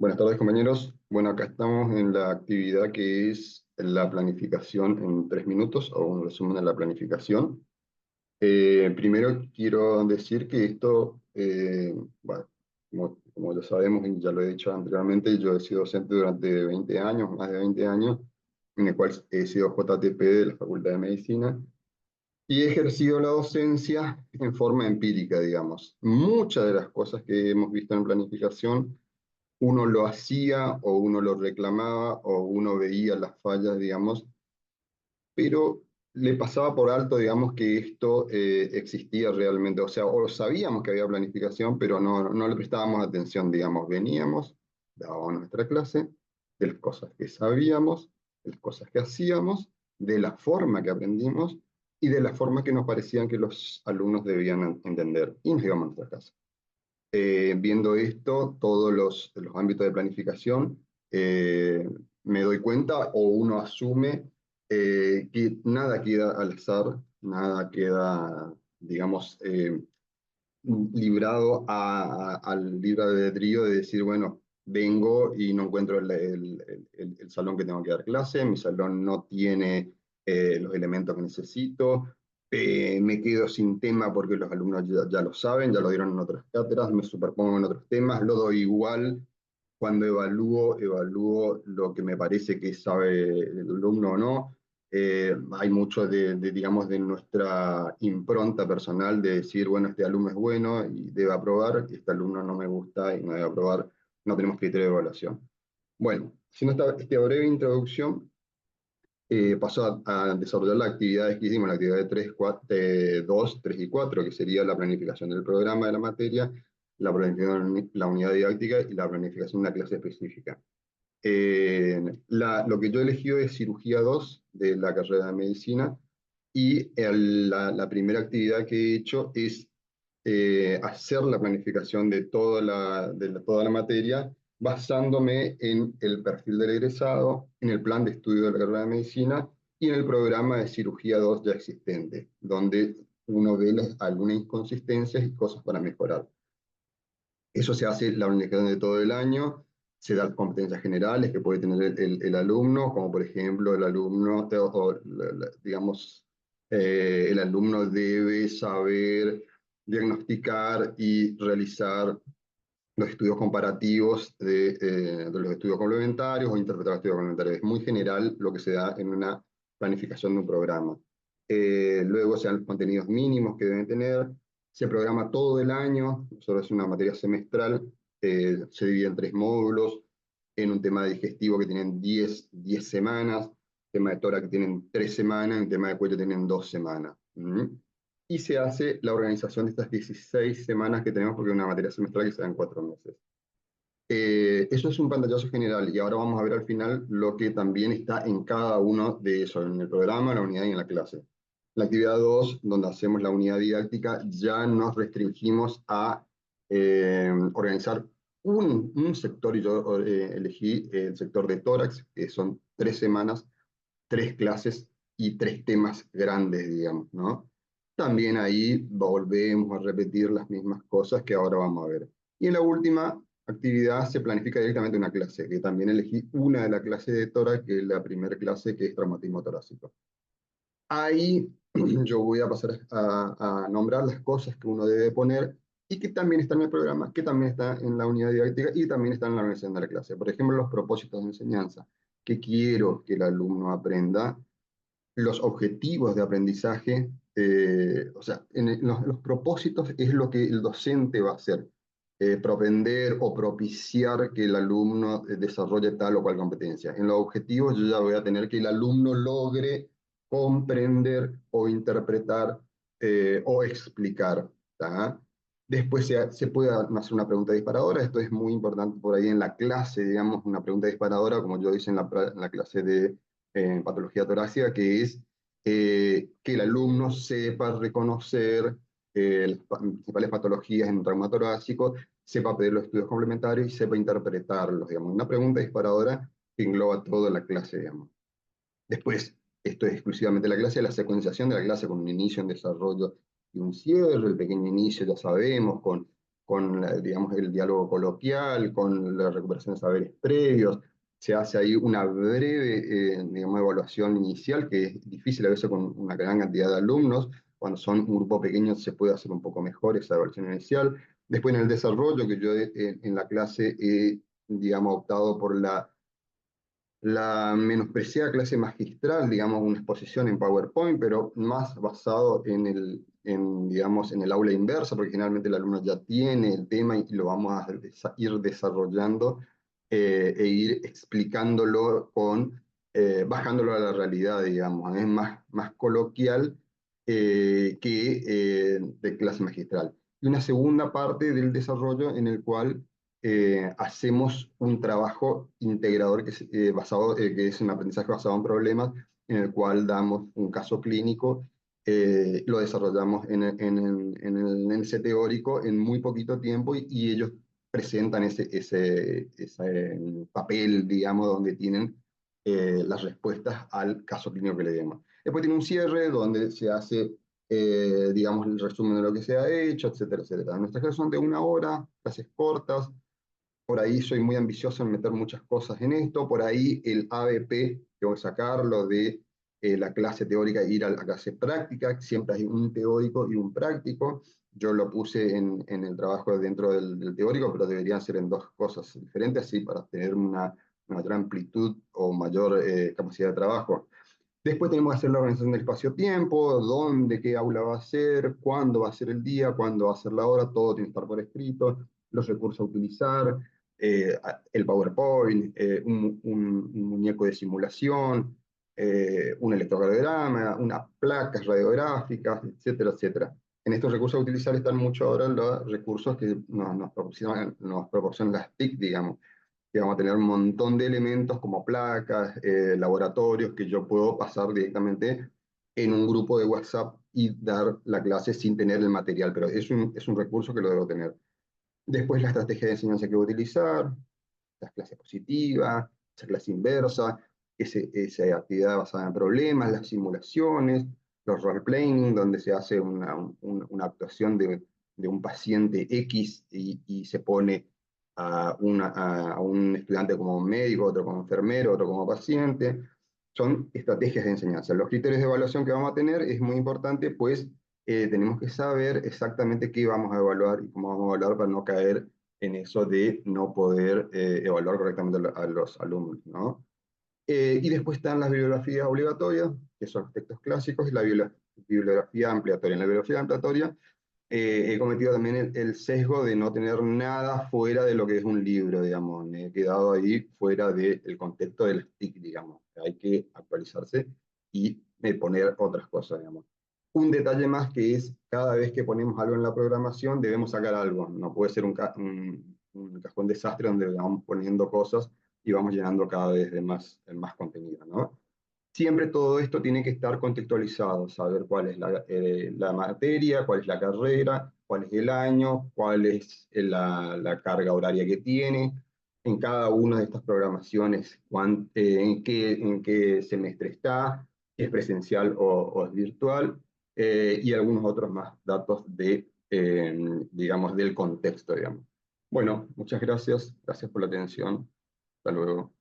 Buenas tardes, compañeros. Bueno, acá estamos en la actividad que es la planificación en 3 minutos, o un resumen de la planificación. Primero quiero decir que esto, bueno, como ya sabemos y ya lo he dicho anteriormente, yo he sido docente durante 20 años, más de 20 años, en el cual he sido JTP de la Facultad de Medicina, y he ejercido la docencia en forma empírica, digamos. Muchas de las cosas que hemos visto en planificación uno lo hacía o uno lo reclamaba o uno veía las fallas, digamos, pero le pasaba por alto, digamos, que esto existía realmente. O sea, o sabíamos que había planificación, pero no le prestábamos atención, digamos. Veníamos, dábamos nuestra clase, de las cosas que sabíamos, de las cosas que hacíamos, de la forma que aprendimos y de la forma que nos parecían que los alumnos debían entender. Y nos íbamos a nuestra casa. Viendo esto, todos los ámbitos de planificación, me doy cuenta o uno asume que nada queda al azar, nada queda, digamos, librado al libre albedrío de decir, bueno, vengo y no encuentro el salón que tengo que dar clase, mi salón no tiene los elementos que necesito, me quedo sin tema porque los alumnos ya lo saben, ya lo dieron en otras cátedras, me superpongo en otros temas, lo doy igual. Cuando evalúo lo que me parece que sabe el alumno o no. Hay mucho digamos, de nuestra impronta personal de decir, bueno, este alumno es bueno y debe aprobar, y este alumno no me gusta y no debe aprobar, no tenemos criterio de evaluación. Bueno, haciendo esta breve introducción, paso a desarrollar las actividades que hicimos, la actividad de 3, 4, 2, 3 y 4, que sería la planificación del programa de la materia, la planificación de la unidad didáctica y la planificación de una clase específica. Lo que yo he elegido es cirugía 2 de la carrera de medicina, y la primera actividad que he hecho es hacer la planificación de toda la materia basándome en el perfil del egresado, en el plan de estudio de la carrera de medicina y en el programa de cirugía 2 ya existente, donde uno ve algunas inconsistencias y cosas para mejorar. Eso se hace la planificación de todo el año, se dan competencias generales que puede tener el alumno, como por ejemplo el alumno, digamos, el alumno debe saber diagnosticar y realizar los estudios comparativos de los estudios complementarios o interpretar estudios complementarios. Es muy general lo que se da en una planificación de un programa. Luego se dan los contenidos mínimos que deben tener, se programa todo el año, solo es una materia semestral, se divide en 3 módulos, en un tema digestivo que tienen 10 semanas, tema de tórax que tienen 3 semanas, y un tema de cuello tienen 2 semanas. Y se hace la organización de estas 16 semanas que tenemos, porque es una materia semestral que se da en 4 meses. Eso es un pantallazo general, y ahora vamos a ver al final lo que también está en cada uno de esos, en el programa, la unidad y en la clase. La actividad 2, donde hacemos la unidad didáctica, ya nos restringimos a organizar un sector, y yo elegí el sector de tórax, que son 3 semanas, 3 clases y 3 temas grandes, digamos, ¿no? También ahí volvemos a repetir las mismas cosas que ahora vamos a ver. Y en la última actividad se planifica directamente una clase, que también elegí una de la clase de tórax, que es la primera clase, que es traumatismo torácico. Ahí yo voy a pasar a nombrar las cosas que uno debe poner y que también están en el programa, que también está en la unidad didáctica y también están en la organización de la clase. Por ejemplo, los propósitos de enseñanza, que quiero que el alumno aprenda, los objetivos de aprendizaje, o sea, los propósitos es lo que el docente va a hacer, propender o propiciar que el alumno desarrolle tal o cual competencia. En los objetivos yo ya voy a tener que el alumno logre comprender o interpretar o explicar, ¿tá? Después se puede hacer una pregunta disparadora, esto es muy importante por ahí en la clase, digamos, una pregunta disparadora, como yo hice en la clase de patología torácica, que es que el alumno sepa reconocer las principales patologías en un trauma torácico, sepa pedir los estudios complementarios y sepa interpretarlos, digamos. Una pregunta disparadora que engloba toda la clase, digamos. Después, esto es exclusivamente la clase, la secuenciación de la clase con un inicio, un desarrollo y un cierre. El pequeño inicio ya sabemos, con digamos, el diálogo coloquial, con la recuperación de saberes previos. Se hace ahí una breve, digamos, evaluación inicial, que es difícil a veces con una gran cantidad de alumnos. Cuando son un grupo pequeño se puede hacer un poco mejor esa evaluación inicial. Después en el desarrollo, que yo en la clase he, digamos, optado por la menospreciada clase magistral, digamos, una exposición en PowerPoint, pero más basado digamos, en el aula inversa, porque generalmente el alumno ya tiene el tema y lo vamos a ir desarrollando e ir explicándolo bajándolo a la realidad, digamos. Es más coloquial que de clase magistral. Y una segunda parte del desarrollo en el cual hacemos un trabajo integrador que es un aprendizaje basado en problemas, en el cual damos un caso clínico, lo desarrollamos en el ese teórico en muy poquito tiempo y ellos presentan ese papel, digamos, donde tienen las respuestas al caso clínico que le demos. Después tiene un cierre donde se hace, digamos, el resumen de lo que se ha hecho, etcétera, etcétera. Nuestras clases son de 1 hora, clases cortas. Por ahí soy muy ambicioso en meter muchas cosas en esto. Por ahí el ABP, tengo que sacarlo de la clase teórica e ir a la clase práctica. Siempre hay un teórico y un práctico. Yo lo puse en el trabajo dentro del teórico, pero deberían ser en dos cosas diferentes, así para tener una mayor amplitud o mayor capacidad de trabajo. Después tenemos que hacer la organización del espacio-tiempo, dónde, qué aula va a ser, cuándo va a ser el día, cuándo va a ser la hora, todo tiene que estar por escrito, los recursos a utilizar, el PowerPoint, un muñeco de simulación, un electrocardiograma, unas placas radiográficas, etcétera, etcétera. En estos recursos a utilizar están mucho ahora los recursos que nos proporcionan las TIC, digamos, que vamos a tener un montón de elementos como placas, laboratorios, que yo puedo pasar directamente en un grupo de WhatsApp y dar la clase sin tener el material, pero es un recurso que lo debo tener. Después la estrategia de enseñanza que voy a utilizar, la clase positiva, esa clase inversa, esa actividad basada en problemas, las simulaciones, los role-playing, donde se hace una actuación de un paciente X y se pone a un estudiante como médico, otro como enfermero, otro como paciente. Son estrategias de enseñanza. Los criterios de evaluación que vamos a tener es muy importante, pues tenemos que saber exactamente qué vamos a evaluar y cómo vamos a evaluar para no caer en eso de no poder evaluar correctamente a los alumnos, ¿no? Y después están las bibliografías obligatorias, que son los textos clásicos, y la bibliografía ampliatoria. En la bibliografía ampliatoria he cometido también el sesgo de no tener nada fuera de lo que es un libro, digamos. Me he quedado ahí fuera del contexto del TIC, digamos. Hay que actualizarse y poner otras cosas, digamos. Un detalle más que es, cada vez que ponemos algo en la programación, debemos sacar algo. No puede ser un cajón desastre donde vamos poniendo cosas y vamos llenando cada vez de más contenido, ¿no? Siempre todo esto tiene que estar contextualizado, saber cuál es la materia, cuál es la carrera, cuál es el año, cuál es la carga horaria que tiene, en cada una de estas programaciones, en qué semestre está, si es presencial o es virtual, y algunos otros más datos digamos, del contexto, digamos. Bueno, muchas gracias por la atención. Hasta luego.